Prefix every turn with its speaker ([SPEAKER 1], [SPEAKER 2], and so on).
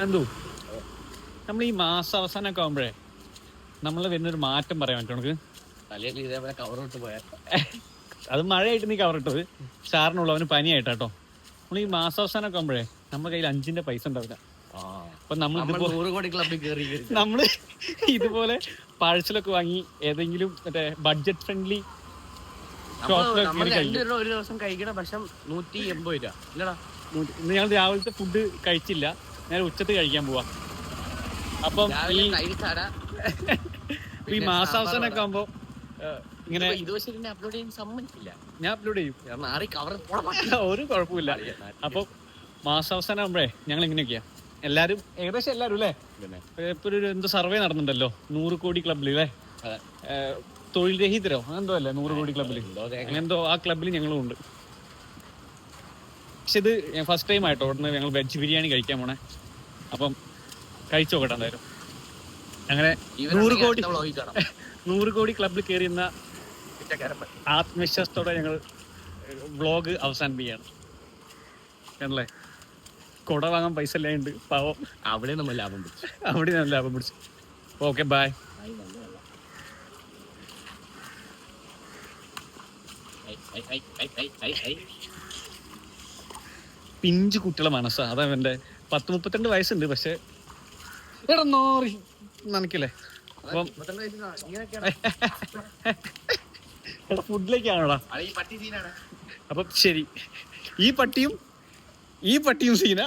[SPEAKER 1] എന്തോ നമ്മൾ ഈ മാസം അവസാനമൊക്കെ ആകുമ്പോഴേ നമ്മൾ വരുന്നൊരു മാറ്റം പറയാൻ പറ്റും നമുക്ക്.
[SPEAKER 2] തലയിൽ ഇതേപോലെ കവറിട്ട് പോയാൽ
[SPEAKER 1] അത് മഴയായിട്ട് നീ കവറിട്ടത് സാറിനുള്ള അവന് പനിയായിട്ടാട്ടോ. നമ്മൾ ഈ മാസാവസാനമൊക്കെ ആകുമ്പോഴേ നമ്മുടെ കയ്യിൽ 5 പൈസ ഉണ്ടാവില്ല. അപ്പൊ നമ്മൾ
[SPEAKER 2] 100 കോടി ക്ലബിൽ കയറി
[SPEAKER 1] നമ്മള് ഇതുപോലെ പാഴ്സലൊക്കെ വാങ്ങി ഏതെങ്കിലും മറ്റേ ബഡ്ജറ്റ് ഫ്രണ്ട്ലി
[SPEAKER 2] ഒരു ദിവസം കഴിക്കണ ഭക്ഷണം 180 രൂപ ഇല്ലടാ.
[SPEAKER 1] ഇന്ന് ഞങ്ങൾ രാവിലത്തെ ഫുഡ് കഴിച്ചില്ല, ഞാൻ ഉച്ചത്ത് കഴിക്കാൻ പോവാ. അപ്പം ഈ മാസാവസാനൊക്കെ ആകുമ്പോ ഇങ്ങനെ ഞാൻ അപ്ലോഡ് ചെയ്യും, ഒരു കുഴപ്പമില്ല. അപ്പൊ മാസാവസാനം ആകുമ്പോഴേ ഞങ്ങൾ ഇങ്ങനെയൊക്കെയാ എല്ലാരും, ഏകദേശം എല്ലാരും അല്ലേ. ഇപ്പൊ ഒരു എന്തോ സർവേ നടന്നുണ്ടല്ലോ 100 കോടി ക്ലബില് അല്ലേ, തൊഴിൽ രഹിതരോ അങ്ങനെന്തോ അല്ലേ 100 കോടി ക്ലബില്, അങ്ങനെന്തോ ആ ക്ലബിൽ ഞങ്ങളും ഉണ്ട്. പക്ഷെ ഇത് ഫസ്റ്റ് ടൈം ആയിട്ടോ ഉടനെ ഞങ്ങൾ വെജ് ബിരിയാണി കഴിക്കാൻ പോണേ. അപ്പം കഴിച്ചു നോക്കട്ടെ എന്തായാലും. അങ്ങനെ 100 കോടി ക്ലബിൽ കയറിയുന്ന ആത്മവിശ്വാസത്തോടെ ഞങ്ങൾ വ്ളോഗ് അവസാനിപ്പിക്കുകയാണ്. ആണല്ലേ, കുട വാങ്ങാൻ പൈസ ഇല്ലാണ്ട് പാവം
[SPEAKER 2] അവിടെ നമ്മൾ ലാഭം പിടിച്ചു,
[SPEAKER 1] അവിടെ നല്ല ലാഭം പിടിച്ചു. Okay bye. പിഞ്ചു കുട്ടികളെ മനസ്സാ അതാ എന്റെ. 32 വയസ്സുണ്ട്, പക്ഷെ എടാ നോറി നനക്കില്ലേ. അപ്പം എടാ ഫുഡിലേക്കാണോടാ. അപ്പം ശരി, ഈ പട്ടിയും സീന.